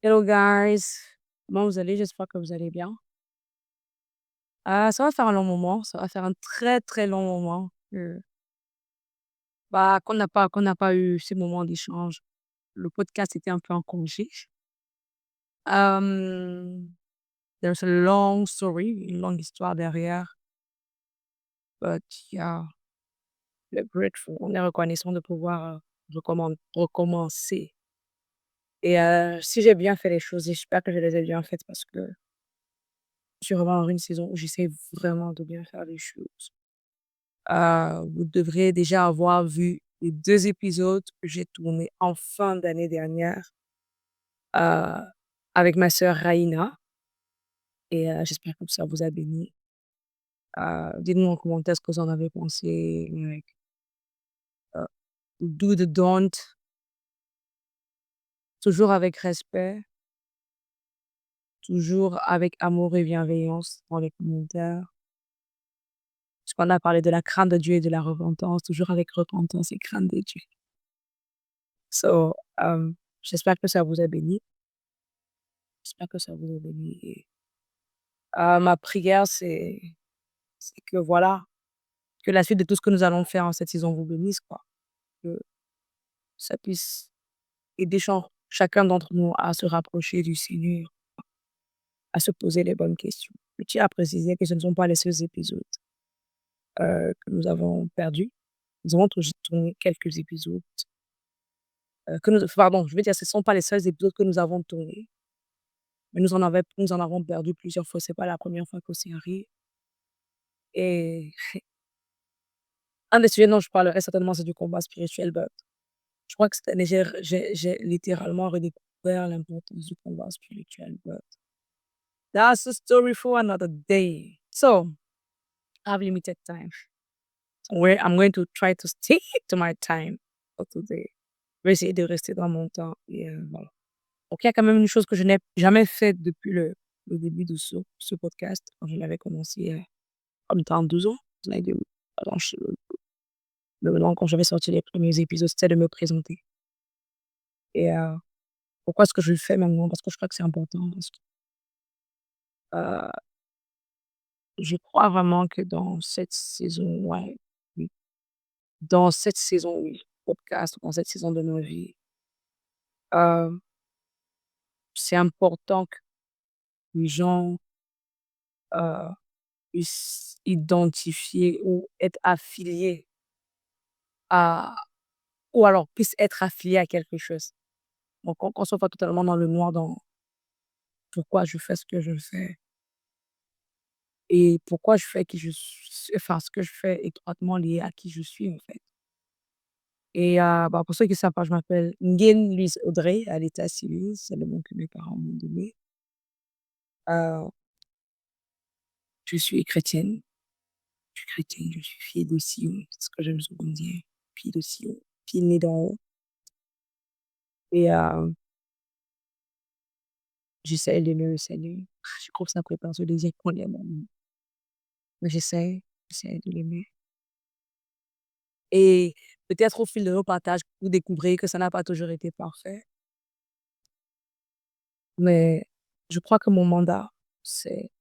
Hello guys, comment vous allez? J'espère que vous allez bien. Ça va faire un long moment, ça va faire un très, très long moment qu'on n'a pas eu ces moments d'échange. Le podcast était un peu en congé. There's a long story, une longue histoire derrière, but yeah, we're grateful. On est reconnaissant de pouvoir, recommencer et si j'ai bien fait les choses, j'espère que je les ai bien faites parce que je suis vraiment dans une saison où j'essaie vraiment de bien faire les choses. Vous devrez déjà avoir vu les 2 épisodes que j'ai tournés en fin d'année dernière, heu, avec ma sœur Raïna et j'espère que ça vous a béni. Dites-moi en commentaire ce que vous en avez pensé, like, heu, do the don't, toujours avec respect, toujours avec amour et bienveillance dans les commentaires. Parce qu'on a parlé de la crainte de Dieu et de la repentance, toujours avec repentance et crainte de Dieu. So, j'espère que ça vous a béni, j'espère que ça vous a béni et ma prière, c'est que voilà, que la suite de tout ce que nous allons faire en cette saison vous bénisse, quoi. Que ça puisse aider chacun d'entre nous à se rapprocher du Seigneur, à se poser les bonnes questions. Je tiens à préciser que ce ne sont pas les seuls épisodes, que nous avons perdus. Nous avons toujours tourné quelques épisodes, que nous pardon, je veux dire, ce ne sont pas les seuls épisodes que nous avons tournés, mais nous en avons perdu plusieurs fois. C'est pas la première fois que ça arrive et un des sujets dont je parlerai certainement, c'est du combat spirituel. Je crois que cette année, j'ai littéralement redécouvert l'importance du combat spirituel, but that's a story for another day. So, I have limited time. Where I'm going to try to stick to my time for today. Je vais essayer de rester dans mon temps et voilà. Donc il y a quand même une chose que je n'ai jamais faite depuis le début de ce podcast, quand je l'avais commencé, comme dans 12 ans. Pardon, mais maintenant quand j'avais sorti les premiers épisodes, c'était de me présenter et pourquoi est-ce que je le fais maintenant? Parce que je crois que c'est important, parce que, heu, je crois vraiment que dans cette saison, ouais, oui, dans cette saison, oui, podcast, dans cette saison de nos vies, heu, c'est important que les gens, heu, puissent identifier ou être affiliés à ou alors puissent être affiliés à quelque chose. Donc qu'on soit pas totalement dans le noir dans pourquoi je fais ce que je fais et pourquoi je fais qui je suis, enfin ce que je fais étroitement lié à qui je suis, en fait. Et pour ceux qui ne savent pas, je m'appelle Nguyen Louise Audrey à l'état civil, c'est le nom que mes parents m'ont donné. Heu, je suis chrétienne, je suis chrétienne, je suis fille de Sion, c'est ce que j'aime souvent dire, fille de Sion, fille née d'en haut et j'essaie d'aimer le Seigneur. Je trouve ça prépare ce désir qu'on l'aime, mais j'essaie de l'aimer et peut-être au fil de nos partages, vous découvrez que ça n'a pas toujours été parfait, mais je crois que mon mandat, c'est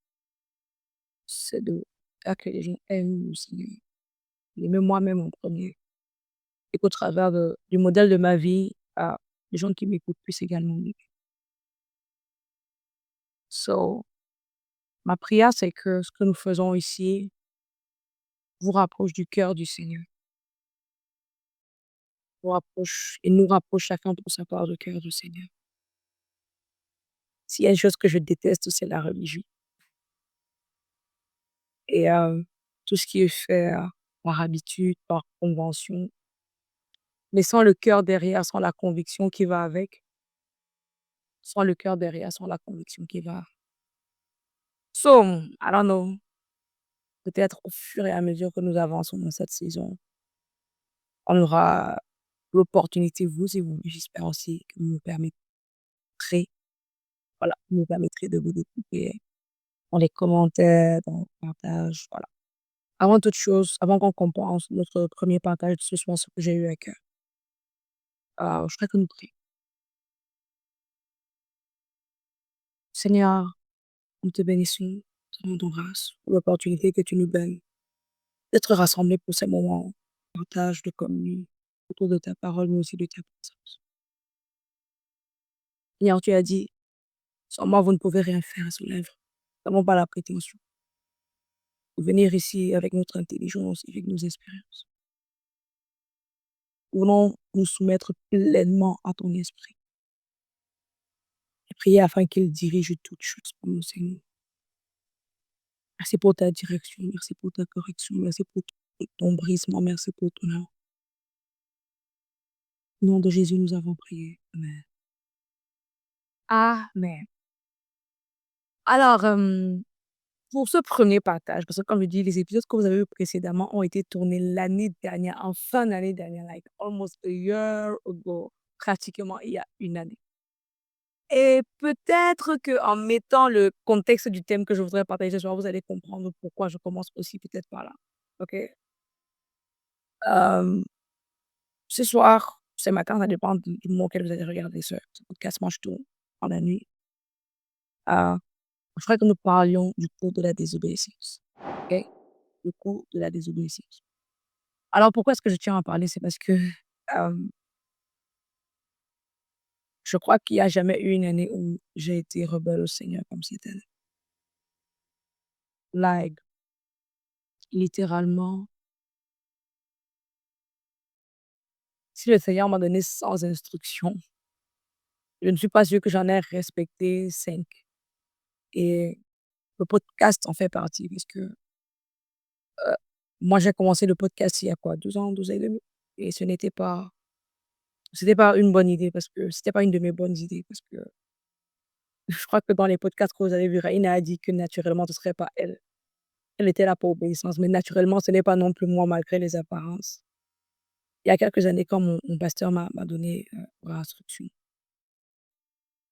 c'est de faire que les gens aiment le Seigneur. L'aimer moi-même en premier et qu'au travers du modèle de ma vie, les gens qui m'écoutent puissent également l'aimer. So, ma prière, c'est que ce que nous faisons ici vous rapproche du cœur du Seigneur, vous rapproche et nous rapproche chacun pour sa part du cœur du Seigneur. S'il y a une chose que je déteste, c'est la religion et tout ce qui est fait, par habitude, par convention, mais sans le cœur derrière, sans la conviction qui va avec, sans le cœur derrière, sans la conviction qui va. So, I don't know. Peut-être au fur et à mesure que nous avançons dans cette saison, on aura l'opportunité, vous et vous, j'espère aussi que vous me permettrez, voilà, vous me permettrez de vous découvrir dans les commentaires, dans le partage, voilà. Avant toute chose, avant qu'on commence notre premier partage de ce soir, ce que j'ai eu à cœur, je voudrais que nous prions. Seigneur, nous te bénissons, te rendons grâce pour l'opportunité que tu nous donnes d'être rassemblés pour ces moments de partage, de communion autour de ta parole, mais aussi de ta présence. Seigneur, tu as dit: «Sans moi, vous ne pouvez rien faire» sous l'œuvre. Nous n'avons pas la prétention de venir ici avec notre intelligence, avec nos expériences. Nous voulons nous soumettre pleinement à ton esprit et prier afin qu'il dirige toutes choses pour nous, Seigneur. Merci pour ta direction, merci pour ta correction, merci pour ton brisement, merci pour ton amour. Au nom de Jésus, nous avons prié. Amen. Amen. Alors, pour ce premier partage, parce que comme je dis, les épisodes que vous avez vus précédemment ont été tournés l'année dernière, en fin d'année dernière, like almost a year ago, pratiquement il y a une année. Et peut-être qu'en mettant le contexte du thème que je voudrais partager ce soir, vous allez comprendre pourquoi je commence aussi peut-être par là. OK? Hem, Ce soir, ce matin, ça dépend du moment auquel vous allez regarder ce podcast. Moi, je tourne en la nuit. Je voudrais que nous parlions du cours de la désobéissance. OK? Le cours de la désobéissance. Alors pourquoi est-ce que je tiens à en parler? C'est parce que, hem, je crois qu'il y a jamais eu une année où j'ai été rebelle au Seigneur comme cette année. Like, littéralement, si le Seigneur m'a donné 100 instructions, je ne suis pas sûre que j'en ai respecté 5 et le podcast en fait partie parce que, moi j'ai commencé le podcast il y a quoi? 2 ans, 2 ans et demi et c'était pas une bonne idée parce que c'était pas une de mes bonnes idées parce que je crois que dans les podcasts que vous avez vus, Raïna a dit que naturellement ce serait pas elle. Elle était là pour obéissance, mais naturellement ce n'est pas non plus moi malgré les apparences. Il y a quelques années quand mon pasteur m'a donné, pour instruction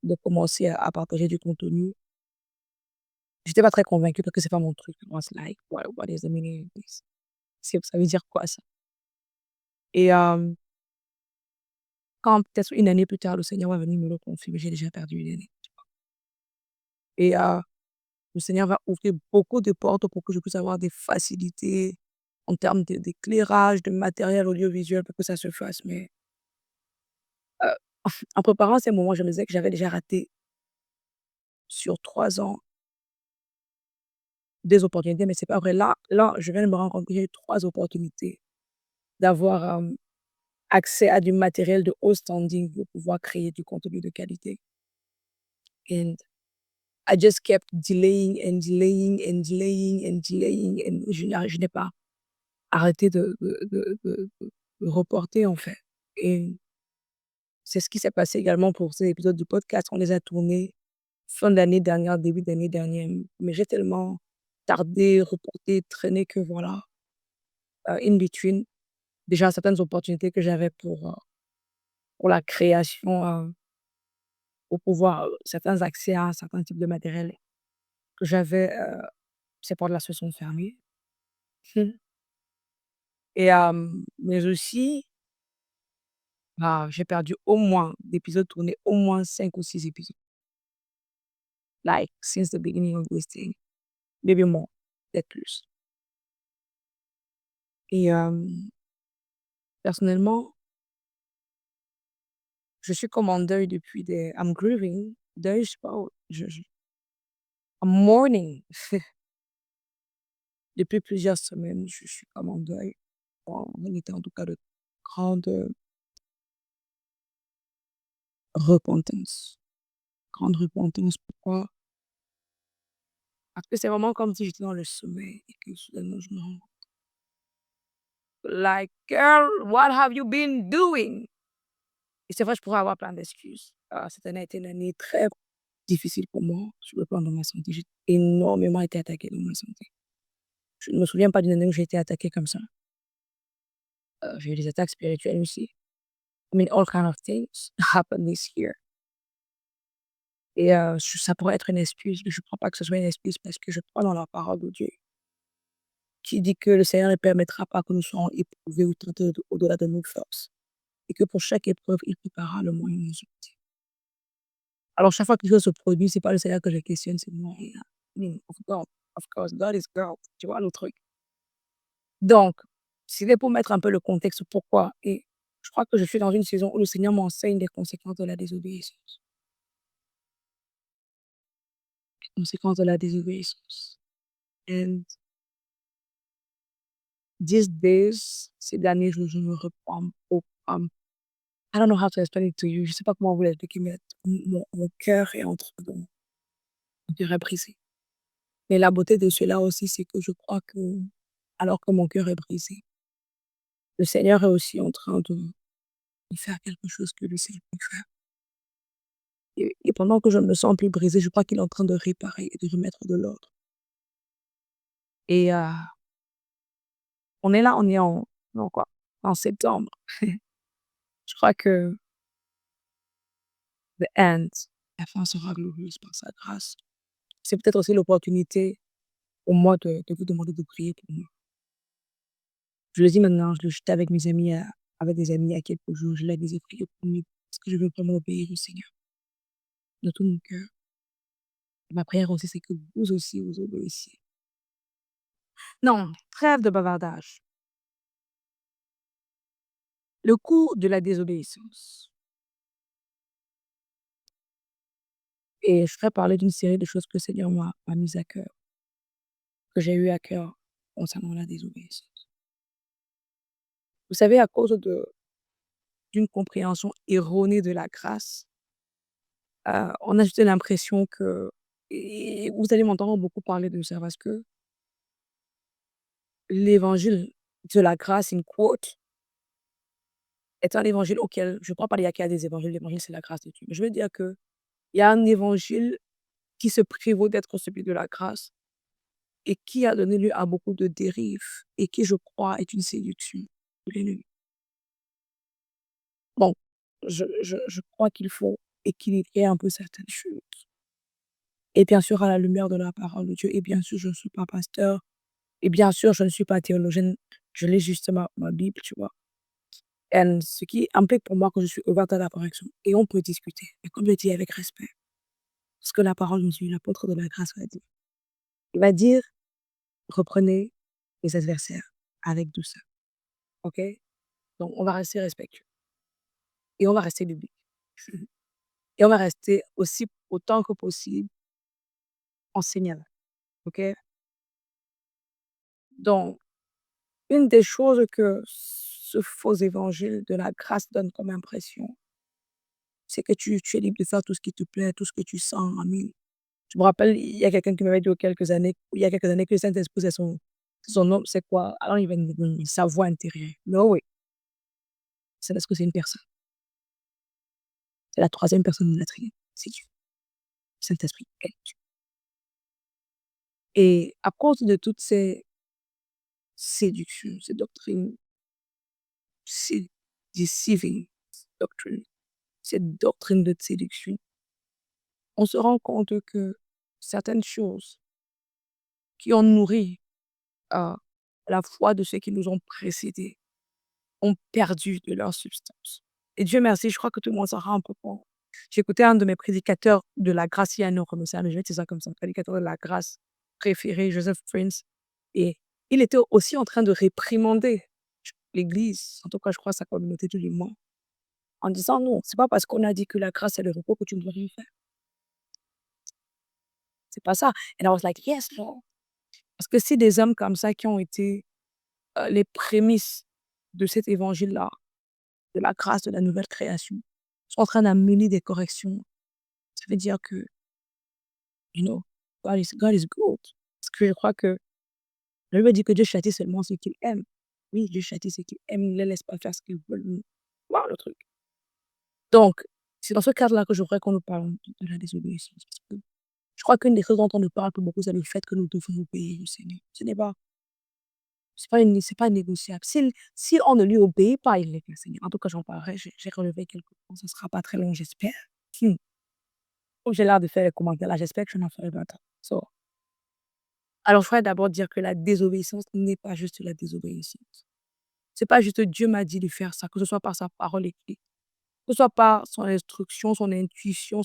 de commencer à partager du contenu, j'étais pas très convaincue parce que c'est pas mon truc. I was like: What is the meaning of this?» Ça veut dire quoi ça? Et quand peut-être une année plus tard, le Seigneur va venir me le confirmer, j'ai déjà perdu une année et le Seigneur va ouvrir beaucoup de portes pour que je puisse avoir des facilités en termes d'éclairage, de matériel audiovisuel pour que ça se fasse. Mais heu, en préparant ces moments, je me disais que j'avais déjà raté sur 3 ans des opportunités, mais c'est pas vrai. Là, je viens de me rendre compte que j'ai eu 3 opportunités d'avoir, accès à du matériel de haut standing pour pouvoir créer du contenu de qualité. And I just kept delaying and delaying and delaying and delaying and je n'ai pas arrêté de reporter, en fait. Et c'est ce qui s'est passé également pour ces épisodes du podcast. On les a tournés fin d'année dernière, début d'année dernière, mais j'ai tellement tardé, reporté, traîné que voilà, in between, déjà certaines opportunités que j'avais pour la création, pour pouvoir, certains accès à certains types de matériel que j'avais, ces portes-là se sont fermées. Mmh. Et mais aussi, bah, j'ai perdu au moins d'épisodes tournés, au moins 5 ou 6 épisodes, like since the beginning of this thing, maybe more, peut-être plus. Et personnellement, je suis comme en deuil depuis des I'm grieving, deuil, je sais pas, je I'm mourning depuis plusieurs semaines, je suis comme en deuil, en état en tout cas de grande, repentance. Grande repentance, pourquoi? Parce que c'est vraiment comme si j'étais dans le sommeil et que soudainement je me rends like: «Girl, what have you been doing?» Et c'est vrai, je pourrais avoir plein d'excuses. Cette année a été une année très difficile pour moi sur le plan de ma santé. J'ai énormément été attaquée dans ma santé. Je ne me souviens pas d'une année où j'ai été attaquée comme ça. J'ai eu des attaques spirituelles aussi. I mean, all kind of things happened this year et ça pourrait être une excuse, mais je ne crois pas que ce soit une excuse parce que je crois dans la parole de Dieu qui dit que le Seigneur ne permettra pas que nous soyons éprouvés ou tentés au-delà de nos forces et que pour chaque épreuve, il préparera le moyen de nous sortir. Alors chaque fois que quelque chose se produit, c'est pas le Seigneur que je questionne, c'est moi. Of course, God is God, tu vois le truc? Donc, c'était pour mettre un peu le contexte pourquoi et je crois que je suis dans une saison où le Seigneur m'enseigne les conséquences de la désobéissance. Conséquences de la désobéissance. And these days, ces derniers jours, je me reprends au I don't know how to explain it to you. Je sais pas comment vous l'expliquer, mais mon cœur est en train de mon cœur est brisé. Mais la beauté de cela aussi, c'est que je crois que, alors que mon cœur est brisé, le Seigneur est aussi en train de faire quelque chose que le Seigneur peut faire. Et pendant que je me sens plus brisée, je crois qu'il est en train de réparer et de remettre de l'ordre. Et on est là, on est en non quoi? En septembre. Je crois que the end, la fin sera glorieuse par sa grâce. C'est peut-être aussi l'opportunité pour moi de vous demander de prier pour moi. Je le dis maintenant, j'étais avec mes amis, avec des amis il y a quelques jours, je leur disais: «Priez pour nous, parce que je veux vraiment obéir au Seigneur de tout mon cœur». Ma prière aussi, c'est que vous aussi, vous obéissiez. Non, trêve de bavardage. Le coût de la désobéissance et je ferai parler d'une série de choses que le Seigneur m'a mises à cœur, que j'ai eu à cœur concernant la désobéissance. Vous savez, à cause d'une compréhension erronée de la grâce, on a juste l'impression que et vous allez m'entendre beaucoup parler de ça parce que l'évangile de la grâce, in quote, est un évangile auquel je ne crois pas dire qu'il y a des évangiles, l'évangile, c'est la grâce de Dieu. Mais je veux dire qu'il y a un évangile qui se prévaut d'être celui de la grâce et qui a donné lieu à beaucoup de dérives et qui, je crois, est une séduction de l'ennemi. Donc, je crois qu'il faut équilibrer un peu certaines choses. Et bien sûr, à la lumière de la parole de Dieu. Et bien sûr, je ne suis pas pasteur. Et bien sûr, je ne suis pas théologienne. Je lis juste ma Bible, tu vois. Et ce qui implique pour moi que je suis ouverte à la correction. Et on peut discuter. Mais comme je dis avec respect. Ce que la parole nous dit, l'apôtre de la grâce va dire. Il va dire, reprenez les adversaires avec douceur. OK? Donc, on va rester respectueux. Et on va rester biblique. Et on va rester aussi, autant que possible, enseignant. OK? Donc, une des choses que ce faux évangile de la grâce donne comme impression, c'est que tu es libre de faire tout ce qui te plaît, tout ce que tu sens. Amen. Je me rappelle, il y a quelqu'un qui m'avait dit il y a quelques années que le Saint-Esprit, c'est son nom, c'est quoi? Alors, il va me dire, sa voix intérieure. Non, oui, c'est parce que c'est une personne. C'est la troisième personne de la Trinité. C'est Dieu, le Saint-Esprit. Elle est Dieu. Et à cause de toutes ces séductions, ces doctrines, ces deceiving doctrines, cette doctrine de séduction, on se rend compte que certaines choses qui ont nourri euh, la foi de ceux qui nous ont précédés ont perdu de leur substance. Et Dieu merci, je crois que tout le monde s'en rend un peu compte. J'écoutais un de mes prédicateurs de la grâce, il y a un nom commercial, mais je vais dire ça comme ça, prédicateur de la grâce préféré, Joseph Prince. Et il était aussi en train de réprimander l'Église, en tout cas, je crois, sa communauté tout du monde, en disant non, c'est pas parce qu'on a dit que la grâce est le repos que tu ne dois rien faire. C'est pas ça. And I was like, yes, Lord. Parce que c'est des hommes comme ça qui ont été les prémices de cet évangile-là, de la grâce de la nouvelle création, sont en train d'amener des corrections. Ça veut dire que, you know, God is good. Parce que je crois que la Bible dit que Dieu châtie seulement ceux qu'il aime. Oui, Dieu châtie ceux qu'il aime, il ne les laisse pas faire ce qu'ils veulent. Voilà le truc. Donc, c'est dans ce cadre-là que je voudrais qu'on nous parle de la désobéissance. Parce que je crois qu'une des choses dont on nous parle beaucoup, c'est le fait que nous devons obéir au Seigneur. Ce n'est pas, c'est pas négociable. Si on ne lui obéit pas, il est le Seigneur. En tout cas, j'en parlerai. J'ai relevé quelques points. Ce ne sera pas très long, j'espère. Hmm. Comme j'ai l'air de faire les commentaires là, j'espère que je n'en ferai pas trop. So, alors, je voudrais d'abord dire que la désobéissance n'est pas juste la désobéissance. C'est pas juste Dieu m'a dit de faire ça, que ce soit par sa parole écrite. Que ce soit par son instruction, son intuition,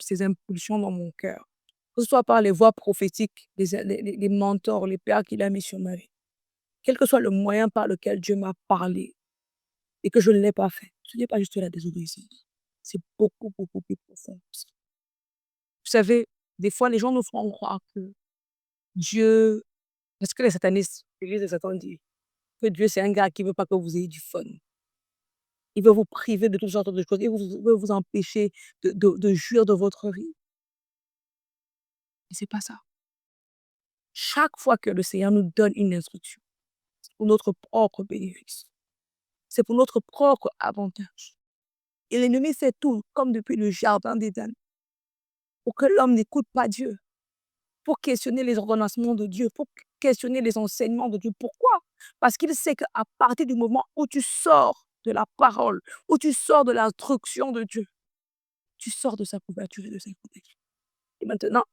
ses impulsions dans mon cœur. Que ce soit par les voix prophétiques, les mentors, les pères qu'il a mis sur ma vie. Quel que soit le moyen par lequel Dieu m'a parlé et que je ne l'ai pas fait. Ce n'est pas juste la désobéissance. C'est beaucoup, beaucoup plus profond. Vous savez, des fois, les gens nous font croire que Dieu, parce que les satanistes, l'église de Satan dit que Dieu, c'est un gars qui ne veut pas que vous ayez du fun. Il veut vous priver de toutes sortes de choses. Veut vous empêcher de jouir de votre vie. Mais c'est pas ça. Chaque fois que le Seigneur nous donne une instruction, c'est pour notre propre bénéfice. C'est pour notre propre avantage. Et l'ennemi fait tout, comme depuis le jardin d'Éden, pour que l'homme n'écoute pas Dieu, pour questionner les ordonnancements de Dieu, pour questionner les enseignements de Dieu. Pourquoi? Parce qu'il sait qu'à partir du moment où tu sors de la parole, où tu sors de l'instruction de Dieu, tu sors de sa couverture et de sa protection. Et maintenant,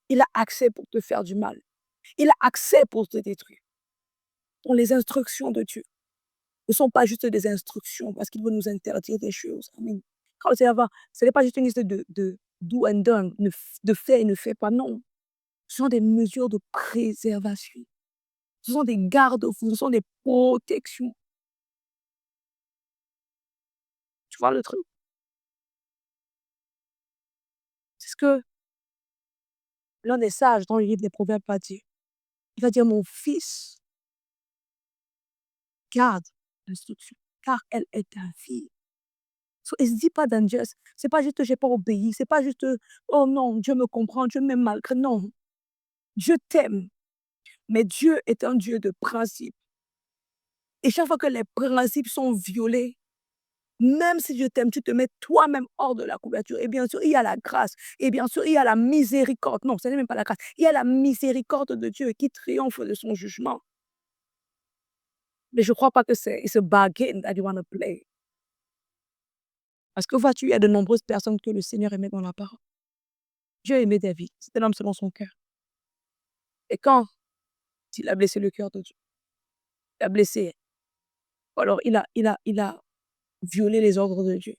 il a accès pour te faire du mal. Il a accès pour te détruire. Donc les instructions de Dieu ne sont pas juste des instructions parce qu'il veut nous interdire des choses. Amen. Quand le Seigneur va, ce n'est pas juste une liste de do and done, de fait et ne fait pas. Non. Ce sont des mesures de préservation. Ce sont des garde-fous, ce sont des protections. Tu vois le truc? C'est ce que l'un des sages dans le livre des Proverbes va dire. Il va dire, mon fils, garde l'instruction, car elle est ta fille. So, il ne se dit pas dangerous. C'est pas juste j'ai pas obéi. C'est pas juste oh non, Dieu me comprend, Dieu m'aime malgré. Non, Dieu t'aime. Mais Dieu est un Dieu de principe. Et chaque fois que les principes sont violés, même si Dieu t'aime, tu te mets toi-même hors de la couverture. Et bien sûr, il y a la grâce. Et bien sûr, il y a la miséricorde. Non, ce n'est même pas la grâce. Il y a la miséricorde de Dieu qui triomphe de son jugement. Mais je ne crois pas que c'est a bargain that you want to play. Parce que vois-tu, il y a de nombreuses personnes que le Seigneur aimait dans la parole. Dieu aimait David. C'était l'homme selon son cœur. Et quand il a blessé le cœur de Dieu, il a blessé. Alors, il a violé les ordres de Dieu.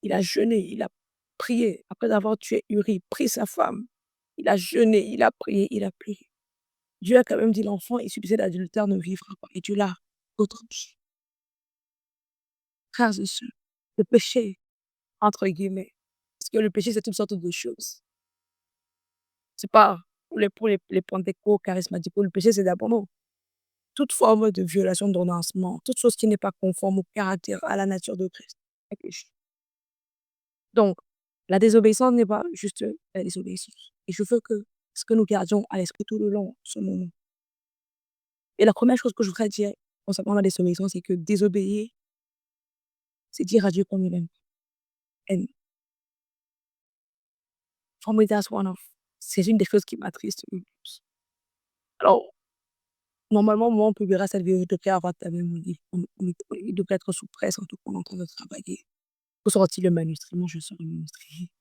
Il a jeûné, il a prié. Après avoir tué Uri, pris sa femme. Il a jeûné, il a prié, il a prié. Dieu a quand même dit l'enfant issu d'adultère ne vivra pas. Et Dieu l'a retranché. Frères et sœurs, le péché, entre guillemets, parce que le péché, c'est une sorte de choses. C'est pas pour les pentecôtes charismatiques. Le péché, c'est d'abord non. Toute forme de violation d'ordonnancement, toute chose qui n'est pas conforme au caractère, à la nature de Christ est péché. Donc, la désobéissance n'est pas juste la désobéissance. Et je veux que ce que nous gardions à l'esprit tout le long de ce moment. Et la première chose que je voudrais dire concernant la désobéissance, c'est que désobéir, c'est dire à Dieu qu'on l'aime. And for me, that's c'est une des choses qui m'attriste le plus. Alors, normalement, moi, on publiera cette vidéo, je devrais avoir ta même il devrait être sous presse, en tout cas, on est en train de travailler. Pour sortir le manuscrit, moi, je sors le manuscrit.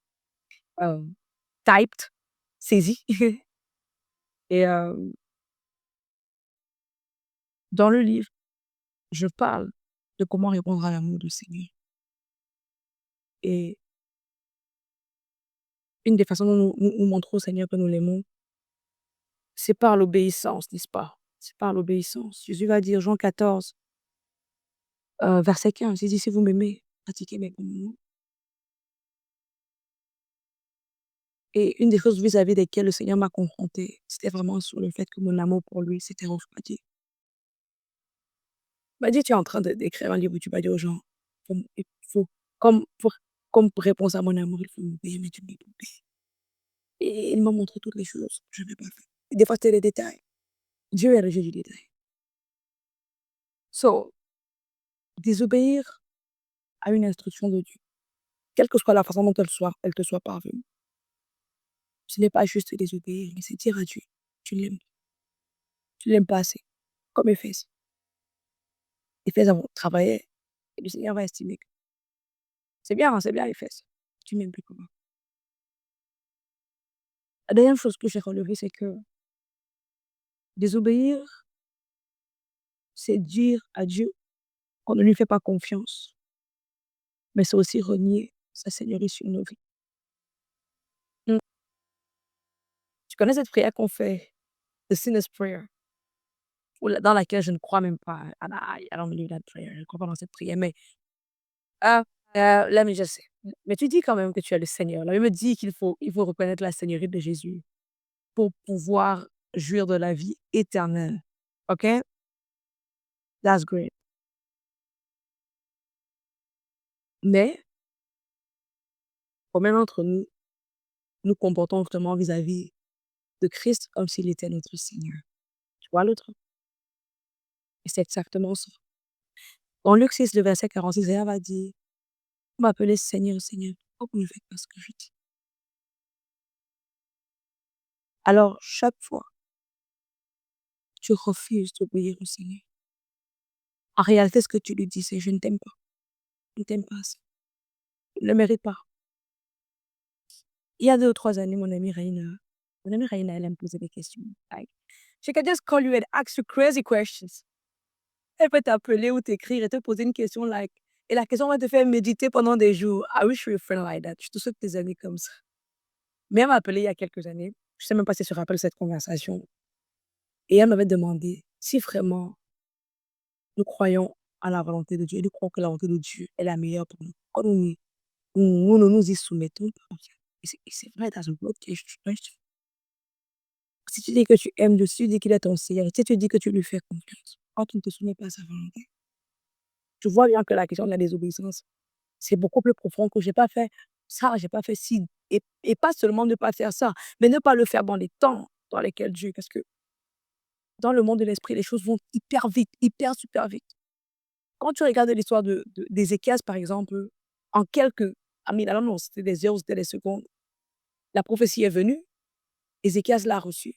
Typed, saisi. Et dans le livre, je parle de comment répondre à l'amour du Seigneur. Et une des façons dont nous montrons au Seigneur que nous l'aimons, c'est par l'obéissance, n'est-ce pas? C'est par l'obéissance. Jésus va dire, Jean 14, verset 15, il dit, si vous m'aimez, pratiquez mes commandements. Et une des choses vis-à-vis desquelles le Seigneur m'a confrontée, c'était vraiment sur le fait que mon amour pour lui s'était refroidi. Il m'a dit, tu es en train d'écrire un livre où tu vas dire aux gens, il faut, comme, comme réponse à mon amour, il faut m'obéir, mais tu ne m'obéis pas. Et il m'a montré toutes les choses que je n'avais pas fait. Et des fois, c'était les détails. Dieu est le Dieu du détail. So, désobéir à une instruction de Dieu, quelle que soit la façon dont elle te soit parvenue, ce n'est pas juste désobéir, mais c'est dire à Dieu, tu l'aimes. Tu l'aimes pas assez. Comme Éphèse. Éphèse a travaillé et le Seigneur va estimer que c'est bien Éphèse. Tu m'aimes plus que moi. La dernière chose que j'ai relevée, c'est que désobéir, c'est dire à Dieu qu'on ne lui fait pas confiance. mais c'est aussi renier sa seigneurie sur nos vies. Mmh. Tu connais cette prière qu'on fait, the sinner's prayer, dans laquelle je ne crois même pas. I don't believe that prayer. Je ne crois pas dans cette prière, mais ah, là, mais je sais. Mais tu dis quand même que tu es le Seigneur. La Bible me dit qu'il faut reconnaître la seigneurie de Jésus pour pouvoir jouir de la vie éternelle. OK? That's great. Mais combien d'entre nous nous comportons vraiment vis-à-vis de Christ comme s'il était notre Seigneur? Tu vois le truc? Et c'est exactement ça. Dans Luc 6, le verset 46, Jésus va dire: «Vous m'appelez Seigneur, Seigneur, pourquoi vous ne faites pas ce que je dis?» Alors, chaque fois que tu refuses d'obéir au Seigneur, en réalité, ce que tu lui dis, c'est: «Je ne t'aime pas. Je ne t'aime pas assez. Je ne le mérite pas». Il y a 2 ou 3 années, mon amie Raina, elle aime poser des questions. Like, she can just call you and ask you crazy questions. Elle peut t'appeler ou t'écrire et te poser une question, like, et la question va te faire méditer pendant des jours. I wish you were a friend like that. Je te souhaite des amis comme ça. Mais elle m'a appelé il y a quelques années. Je sais même pas si elle se rappelle cette conversation. Et elle m'avait demandé si vraiment nous croyons à la volonté de Dieu et nous croyons que la volonté de Dieu est la meilleure pour nous. Quand nous ne nous y soumettons pas. Et c'est vrai, that's a broad question. Si tu dis que tu aimes Dieu, si tu dis qu'il est ton Seigneur, si tu dis que tu lui fais confiance, quand tu ne te soumets pas à sa volonté, tu vois bien que la question de la désobéissance, c'est beaucoup plus profond que j'ai pas fait ça, j'ai pas fait ci. Et pas seulement ne pas faire ça, mais ne pas le faire dans les temps dans lesquels Dieu, parce que dans le monde de l'esprit, les choses vont hyper vite, hyper super vite. Quand tu regardes l'histoire d'Ézéchias, par exemple, en quelques, I don't know, c'était des heures, c'était des secondes, la prophétie est venue, Ézéchias l'a reçue.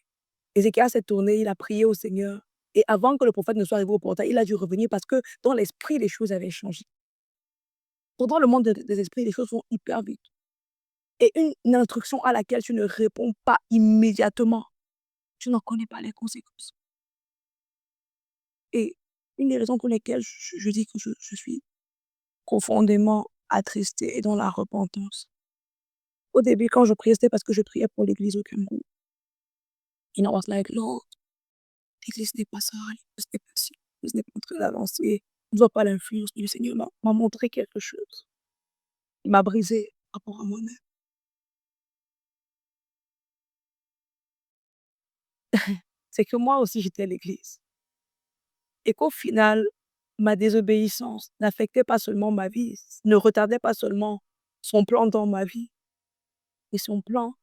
Ézéchias s'est tourné, il a prié au Seigneur. Et avant que le prophète ne soit arrivé au portail, il a dû revenir parce que dans l'esprit, les choses avaient changé. Dans le monde des esprits, les choses vont hyper vite. Et une instruction à laquelle tu ne réponds pas immédiatement, tu n'en connais pas les conséquences. Et une des raisons pour lesquelles je dis que je suis profondément attristée et dans la repentance. Au début, quand je priais, c'était parce que je priais pour l'église au Cameroun. And I was like, Lord, l'église n'est pas ça, l'église n'est pas ci, l'église n'est pas en train d'avancer. Je ne vois pas l'influence, mais le Seigneur m'a montré quelque chose. Il m'a brisé par rapport à moi-même. C'est que moi aussi, j'étais l'église. Et qu'au final, ma désobéissance n'affectait pas seulement ma vie, ne retardait pas seulement son plan dans ma vie, mais son plan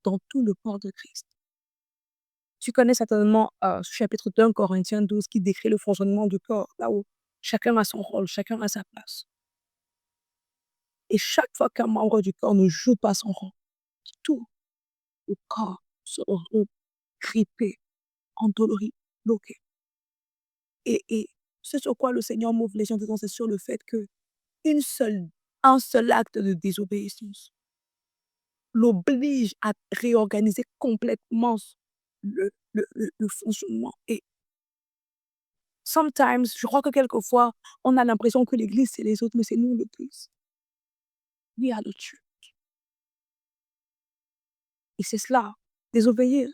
dans tout le corps de Christ. Tu connais certainement ce chapitre 2 Corinthiens 12 qui décrit le fonctionnement du corps, là où chacun a son rôle, chacun a sa place. Et chaque fois qu'un membre du corps ne joue pas son rôle, tout le corps se retrouve grippé, endolori, bloqué. Et ce sur quoi le Seigneur m'ouvre les yeux, c'est sur le fait que une seule, un seul acte de désobéissance l'oblige à réorganiser complètement le fonctionnement. Et sometimes, je crois que quelquefois, on a l'impression que l'Église, c'est les autres, mais c'est nous l'Église. We are the church. Et c'est cela, désobéir,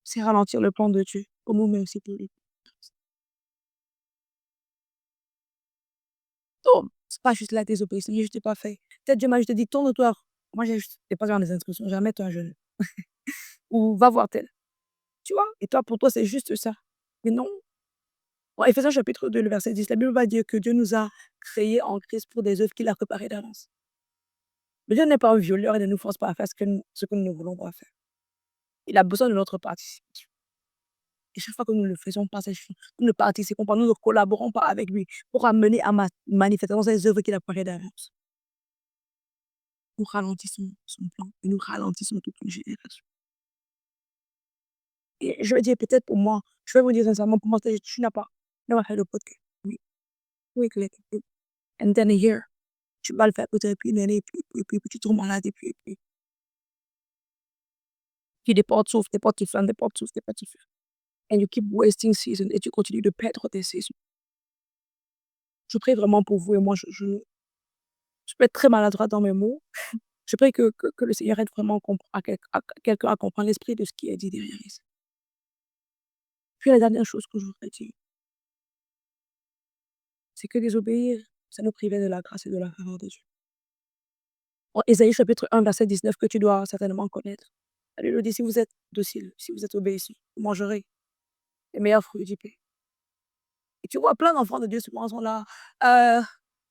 c'est ralentir le plan de Dieu pour nous, mais aussi pour lui. Donc, c'est pas juste la désobéissance, je t'ai pas fait. Peut-être Dieu m'a juste dit: «Tourne-toi». Moi, j'ai pas besoin des instructions, j'ai mets-toi à genoux ou va voir tel, tu vois? Et toi, pour toi, c'est juste ça. Mais non. Dans Éphésiens chapitre 2, le verset 10, la Bible va dire que Dieu nous a créés en Christ pour des œuvres qu'il a préparées d'avance. Mais Dieu n'est pas un violeur et ne nous force pas à faire ce que nous ne voulons pas faire. Il a besoin de notre participation. Et chaque fois que nous ne le faisons pas, nous ne participons pas, nous ne collaborons pas avec lui pour amener à manifestation ces œuvres qu'il a préparées d'avance. Nous ralentissons son plan et nous ralentissons toute une génération. Et je veux dire, peut-être pour moi, je vais vous dire sincèrement, pour moi, tu n'as pas never had a podcast. Oui, oui, and then a year. Tu vas le faire peut-être puis une année, puis tu tombes malade puis des portes qui ferment, des portes s'ouvrent, des portes qui ferment. And you keep wasting season et tu continues de perdre tes saisons. Je prie vraiment pour vous et moi, je peux être très maladroite dans mes mots. Je prie que le Seigneur aide vraiment à quelqu'un à comprendre l'esprit de ce qui est dit derrière ici. Puis la dernière chose que je voudrais dire, c'est que désobéir, ça nous privait de la grâce et de la faveur de Dieu. En Ésaïe chapitre 1, verset 19, que tu dois certainement connaître. La Bible dit, si vous êtes docile, si vous êtes obéissant, vous mangerez les meilleurs fruits du pays. Et tu vois plein d'enfants de Dieu souvent sont là. euh,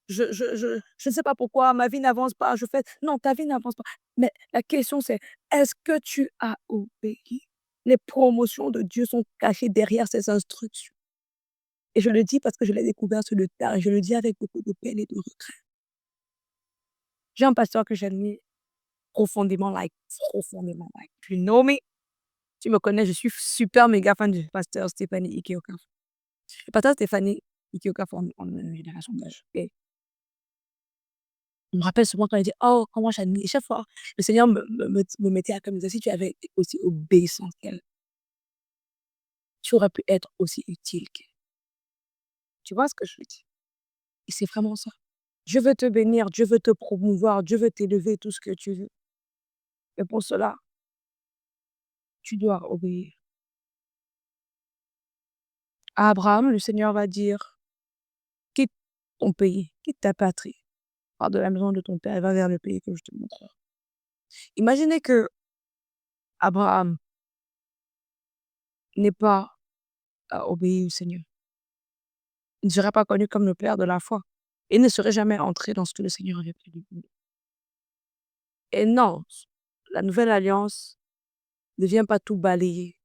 je ne sais pas pourquoi ma vie n'avance pas. Je fais, non, ta vie n'avance pas. Mais la question c'est, est-ce que tu as obéi? Les promotions de Dieu sont cachées derrière ces instructions. Et je le dis parce que je l'ai découvert sur le tard et je le dis avec beaucoup de peine et de regret. J'ai un pasteur que j'admire profondément, like, profondément, like. You know me, tu me connais, je suis super méga fan du pasteur Stéphanie Ikeoka. Le pasteur Stéphanie Ikeoka, on a une génération d'âge. Et je me rappelle souvent quand il dit, oh, comment j'admire. Et chaque fois, le Seigneur me mettait à comme si tu avais été aussi obéissante qu'elle, tu aurais pu être aussi utile qu'elle. Tu vois ce que je veux dire? Et c'est vraiment ça. Dieu veut te bénir, Dieu veut te promouvoir, Dieu veut t'élever, tout ce que tu veux. Et pour cela, tu dois obéir. À Abraham, le Seigneur va dire, quitte ton pays, quitte ta patrie, pars de la maison de ton père et va vers le pays que je te montrerai. Imaginez que Abraham n'ait pas obéi au Seigneur. Il ne serait pas connu comme le père de la foi. Il ne serait jamais entré dans ce que le Seigneur avait prévu. Et non, la nouvelle alliance ne vient pas tout balayer.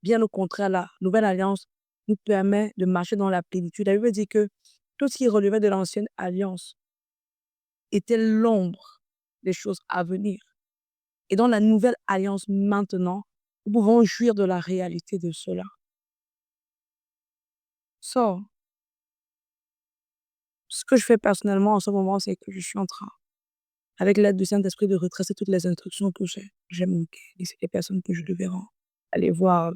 Bien au contraire, la nouvelle alliance nous permet de marcher dans la plénitude. La Bible dit que tout ce qui relevait de l'ancienne alliance était l'ombre des choses à venir. Et dans la nouvelle alliance maintenant, nous pouvons jouir de la réalité de cela. So, ce que je fais personnellement en ce moment, c'est que je suis en train, avec l'aide du Saint-Esprit, de retracer toutes les instructions que j'ai manquées. Et c'est les personnes que je devais aller voir,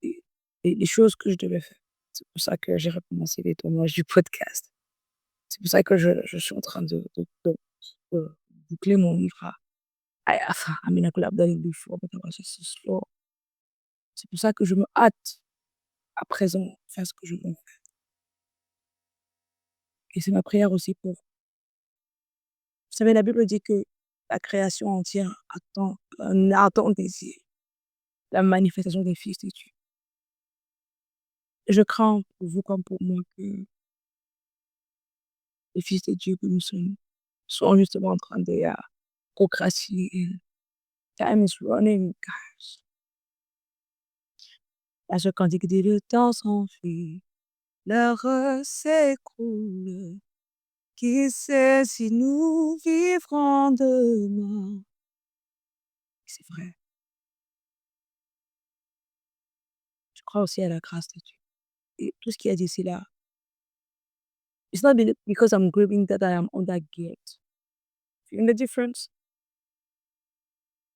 et les choses que je devais faire. C'est pour ça que j'ai recommencé les tournages du podcast. C'est pour ça que je suis en train de boucler mon livre enfin, à Minneapolis, before, but I was just so slow. C'est pour ça que je me hâte à présent de faire ce que je veux faire. Et c'est ma prière aussi pour. Vous savez, la Bible dit que la création entière attend un ardent désir, la manifestation des fils de Dieu. Je crains pour vous comme pour moi que les fils de Dieu que nous sommes sont justement en train de procrastiner. Time is running, guys. La ce cantique dit le temps s'enfuit, l'heure s'écoule. Qui sait si nous vivrons demain? C'est vrai. Je crois aussi à la grâce de Dieu. Et tout ce qu'il a dit ici là, it's not because I'm grieving that I am on that guilt. Feel the difference?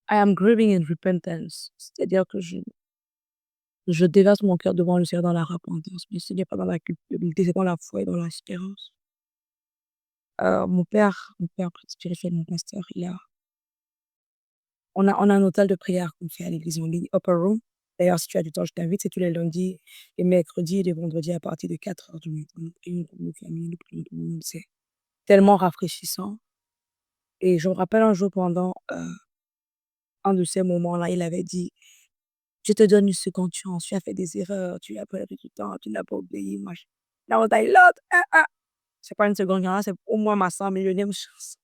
I am grieving in repentance. C'est-à-dire que je déverse mon cœur devant le Seigneur dans la repentance. Mais ce n'est pas dans la culpabilité, c'est dans la foi et dans l'espérance. Mon père spirituel, mon pasteur, on a un hôtel de prière qu'on fait à l'église. On dit Upper Room. D'ailleurs, si tu as du temps, je t'invite. C'est tous les lundis, les mercredis et les vendredis à partir de 4 heures du matin. Nous prions pour nos familles, nous prions pour nous. C'est tellement rafraîchissant. Et je me rappelle un jour pendant un de ces moments-là, il avait dit, je te donne une seconde chance. Tu as fait des erreurs, tu as perdu du temps, tu n'as pas obéi. Moi, là, on t'a dit, Lord, c'est pas une seconde chance, c'est au moins ma 100 millionième chance.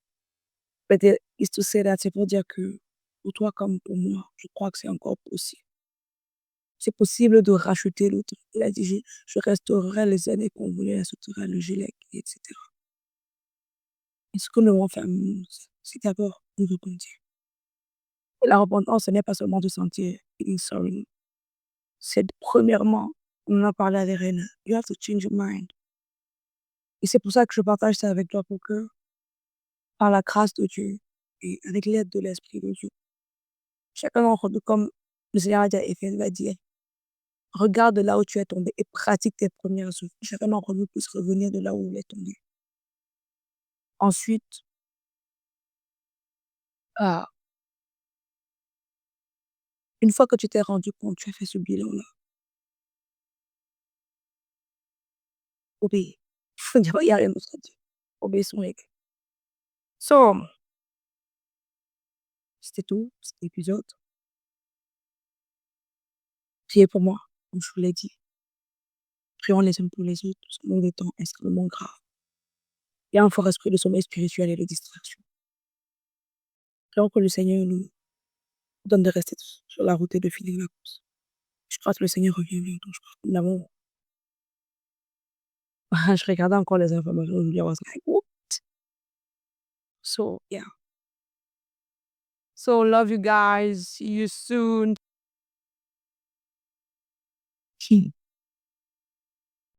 But it is to say that, c'est pour dire que pour toi comme pour moi, je crois que c'est encore possible. C'est possible de racheter le temps. Il a dit, je restaurerai les années qu'on voulait, je restaurerai le gilet, etc. Et ce que nous devons faire, c'est d'abord nous repentir. Et la repentance, ce n'est pas seulement de sentir sorry. C'est premièrement, on en a parlé avec Reine, you have to change your mind. Et c'est pour ça que je partage ça avec toi pour que, par la grâce de Dieu et avec l'aide de l'Esprit de Dieu, chacun d'entre nous, comme le Seigneur a dit à Éphèse, va dire, regarde de là où tu es tombé et pratique tes premiers souffles. Chacun d'entre nous puisse revenir de là où il est tombé. Ensuite, ah, une fois que tu t'es rendu compte, tu as fait ce bilan-là, obéis. Il y a rien d'autre à dire. Obéissons les gars. So, c'était tout, cet épisode. Priez pour moi, comme je vous l'ai dit. Prions les uns pour les autres, ce monde étant extrêmement grave. Il y a un fort esprit de sommeil spirituel et de distraction. Prions que le Seigneur nous donne de rester sur la route et de finir la course. Je crois que le Seigneur revient bientôt, je crois. Nous l'avons. Je regardais encore les informations aujourd'hui, I was like, what? So, yeah. So, love you guys. See you soon.